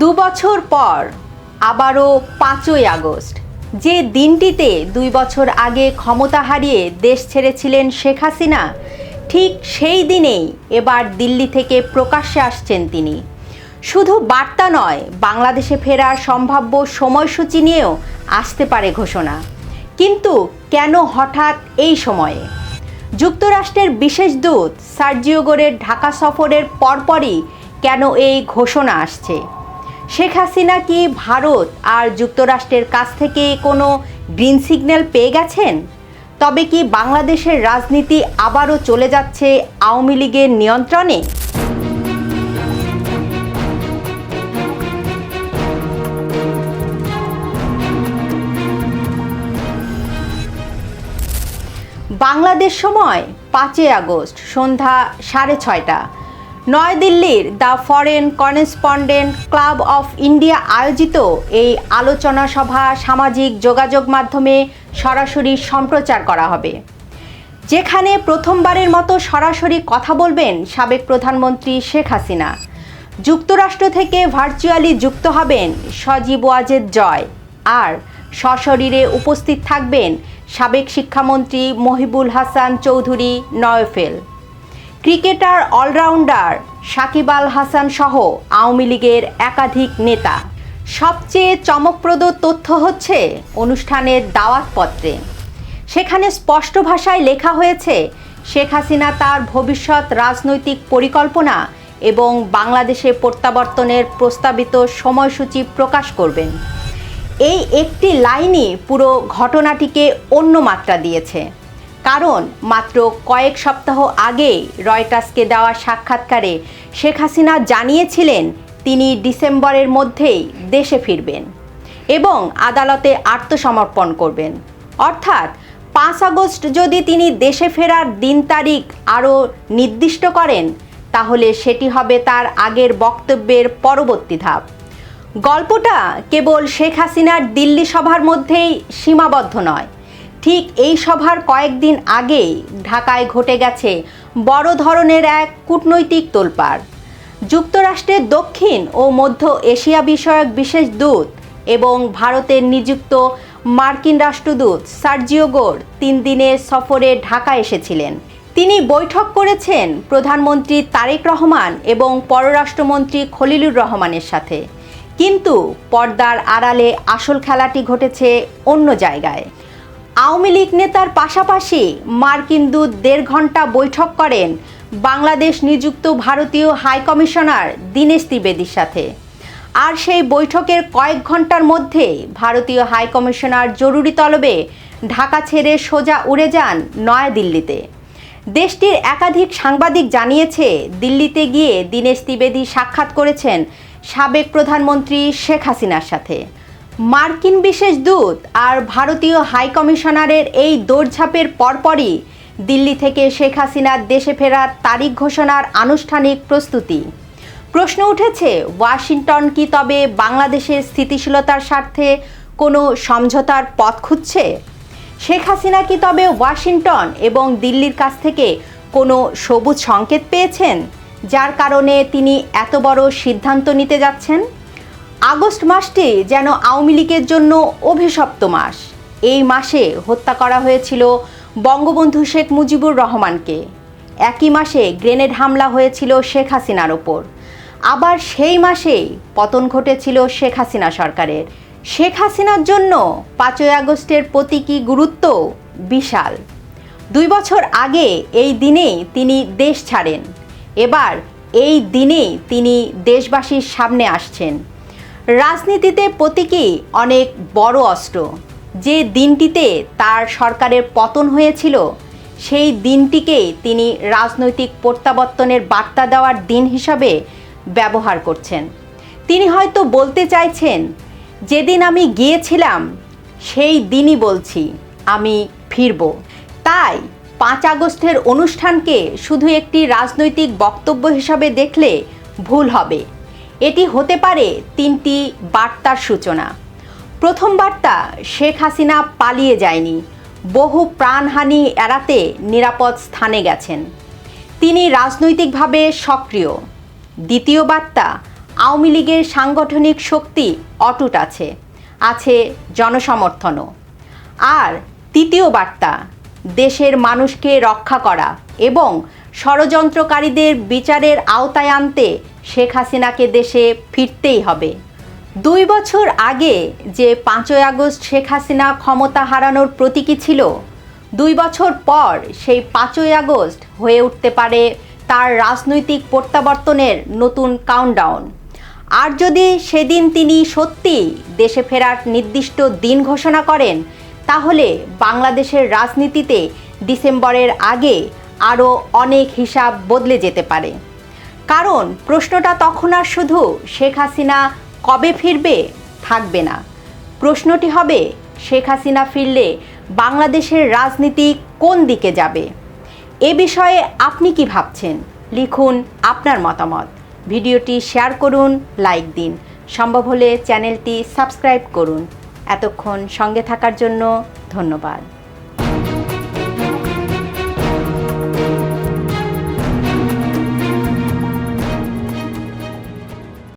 ২ বছর পর আবারও ৫ই আগস্ট, যে দিনটিতে ২ বছর আগে ক্ষমতা হারিয়ে দেশ ছেড়েছিলেন শেখ হাসিনা, ঠিক সেই দিনেই এবার দিল্লি থেকে প্রকাশ্যে আসছেন তিনি। শুধু বার্তা নয়, বাংলাদেশে ফেরার সম্ভাব্য সময়সূচি নিয়েও আসতে পারে ঘোষণা। কিন্তু কেন হঠাৎ এই সময়ে? যুক্তরাষ্ট্রের বিশেষ দূত সার্জিও গোরের ঢাকা সফরের পরপরই কেন এই ঘোষণা আসছে? শেখ হাসিনা কি ভারত আর যুক্তরাষ্ট্রের কাছ থেকে কোনো গ্রিন সিগন্যাল পেয়ে গেছেন? তবে কি বাংলাদেশের রাজনীতি আবারও চলে যাচ্ছে আওয়ামী লীগের নিয়ন্ত্রণে? বাংলাদেশ সময় ৫ই আগস্ট সন্ধ্যা 6:30 নয়াদিল্লির the foreign correspondent club of India আয়োজিত এই আলোচনা সভা সামাজিক যোগাযোগ মাধ্যমে সরাসরি সম্প্রচার করা হবে, যেখানে প্রথমবারের মতো সরাসরি কথা বলবেন সাবেক প্রধানমন্ত্রী শেখ হাসিনা। যুক্তরাষ্ট্র থেকে ভার্চুয়ালি যুক্ত হবেন সজীব ওয়াজেদ জয়, আর সশরীরে উপস্থিত থাকবেন সাবেক শিক্ষামন্ত্রী মহিবুল হাসান চৌধুরী নওফেল, ক্রিকেটার অলরাউন্ডার সাকিব আল হাসান সহ আওয়ামী লীগের একাধিক নেতা। সবচেয়ে চমকপ্রদ তথ্য হচ্ছে অনুষ্ঠানের দাওয়াতপত্রে। সেখানে স্পষ্ট ভাষায় লেখা হয়েছে শেখ হাসিনা তার ভবিষ্যৎ রাজনৈতিক পরিকল্পনা এবং বাংলাদেশে প্রত্যাবর্তনের প্রস্তাবিত সময়সূচি প্রকাশ করবেন। এই একটি লাইনই পুরো ঘটনাটিকে অন্য মাত্রা দিয়েছে, কারণ মাত্র কয়েক সপ্তাহ আগে রয়টার্সকে দেওয়া সাক্ষাৎকারে শেখ হাসিনা জানিয়েছিলেন তিনি ডিসেম্বরের মধ্যেই দেশে ফিরবেন এবং আদালতে আত্মসমর্পণ করবেন। অর্থাৎ ৫ আগস্ট যদি তিনি দেশে ফেরার দিন তারিখ আরও নির্দিষ্ট করেন, তাহলে সেটি হবে তার আগের বক্তব্যের পরবর্তী ধাপ। গল্পটা কেবল শেখ হাসিনার দিল্লি সভার মধ্যেই সীমাবদ্ধ নয়। ঠিক এই সভার কয়েকদিন আগেই ঢাকায় ঘটে গেছে বড় ধরনের এক কূটনৈতিক তোলপাড়। যুক্তরাষ্ট্রের দক্ষিণ ও মধ্য এশিয়া বিষয়ক বিশেষ দূত এবং ভারতের নিযুক্ত মার্কিন রাষ্ট্রদূত সার্জিও গোর ৩ দিনের সফরে ঢাকা এসেছিলেন। তিনি বৈঠক করেছেন প্রধানমন্ত্রী তারেক রহমান এবং পররাষ্ট্রমন্ত্রী খলিলুর রহমানের সাথে। কিন্তু পর্দার আড়ালে আসল খেলাটি ঘটেছে অন্য জায়গায়। আওয়ামী লীগ নেতার পাশাপাশি মার্কিন দূত ১.৫ ঘন্টা বৈঠক করেন বাংলাদেশ নিযুক্ত ভারতীয় হাইকমিশনার দীনেশ ত্রিবেদীর সাথে। আর সেই বৈঠকের কয়েক ঘন্টার মধ্যেই ভারতীয় হাইকমিশনার জরুরি তলবে ঢাকা ছেড়ে সোজা উড়ে যান নয়াদিল্লিতে। দেশটির একাধিক সাংবাদিক জানিয়েছে, দিল্লিতে গিয়ে দীনেশ ত্রিবেদী সাক্ষাৎ করেছেন সাবেক প্রধানমন্ত্রী শেখ হাসিনার সাথে। মার্কিন বিশেষ দূত আর ভারতীয় হাইকমিশনারের এই দৌড়ঝাঁপের পরপরই দিল্লি থেকে শেখ হাসিনার দেশে ফেরার তারিখ ঘোষণার আনুষ্ঠানিক প্রস্তুতি। প্রশ্ন উঠেছে, ওয়াশিংটন কি তবে বাংলাদেশের স্থিতিশীলতার স্বার্থে কোনো সমঝোতার পথ খুঁজছে? শেখ হাসিনা কি তবে ওয়াশিংটন এবং দিল্লির কাছ থেকে কোনো সবুজ সংকেত পেয়েছেন, যার কারণে তিনি এত বড় সিদ্ধান্ত নিতে যাচ্ছেন? আগস্ট মাসটি যেন আওয়ামী লীগের জন্য অভিশপ্ত মাস। এই মাসে হত্যা করা হয়েছিল বঙ্গবন্ধু শেখ মুজিবুর রহমানকে। একই মাসে গ্রেনেড হামলা হয়েছিল শেখ হাসিনার ওপর। আবার সেই মাসেই পতন ঘটেছিল শেখ হাসিনা সরকারের। শেখ হাসিনার জন্য ৫ই আগস্টের প্রতীকী গুরুত্ব বিশাল। ২ বছর আগে এই দিনেই তিনি দেশ ছাড়েন। এবার এই দিনেই তিনি দেশবাসীর সামনে আসছেন। রাজনীতিতে প্রতীকী অনেক বড় অস্ত্র। যে দিনটিতে তার সরকারের পতন হয়েছিল, সেই দিনটিকেই তিনি রাজনৈতিক প্রত্যাবর্তনের বার্তা দেওয়ার দিন হিসাবে ব্যবহার করছেন। তিনি হয়তো বলতে চাইছেন, যেদিন আমি গিয়েছিলাম সেই দিনই বলছি আমি ফিরব। তাই ৫ আগস্টের অনুষ্ঠানকে শুধু একটি রাজনৈতিক বক্তব্য হিসাবে দেখলে ভুল হবে। এটি হতে পারে ৩টি বার্তার সূচনা। প্রথম বার্তা, শেখ হাসিনা পালিয়ে যায়নি, বহু প্রাণহানি এড়াতে নিরাপদ স্থানে গেছেন। তিনি রাজনৈতিকভাবে সক্রিয়। দ্বিতীয় বার্তা, আওয়ামী লীগের সাংগঠনিক শক্তি অটুট আছে, আছে জনসমর্থনও। আর তৃতীয় বার্তা, দেশের মানুষকে রক্ষা করা এবং ষড়যন্ত্রকারীদের বিচারের আওতায় আনতে শেখ হাসিনাকে দেশে ফিরতেই হবে। 2 বছর আগে যে 5ই আগস্ট শেখ হাসিনা ক্ষমতা হারানোর প্রতীকী ছিল, 2 বছর পর সেই 5ই আগস্ট হয়ে উঠতে পারে তার রাজনৈতিক প্রত্যাবর্তনের নতুন কাউন্টডাউন। আর যদি সেদিন তিনি সত্যিই দেশে ফেরার নির্দিষ্ট দিন ঘোষণা করেন, তাহলে বাংলাদেশের রাজনীতিতে ডিসেম্বরের আগে আরও অনেক হিসাব বদলে যেতে পারে। কারণ প্রশ্নটা তখন আর শুধু শেখ হাসিনা কবে ফিরবে থাকবে না, প্রশ্নটি হবে শেখ হাসিনা ফিরলে বাংলাদেশের রাজনীতি কোন দিকে যাবে। এ বিষয়ে আপনি কি ভাবছেন? লিখুন আপনার মতামত। ভিডিওটি শেয়ার করুন, লাইক দিন, সম্ভব হলে চ্যানেলটি সাবস্ক্রাইব করুন। এতক্ষণ সঙ্গে থাকার জন্য ধন্যবাদ।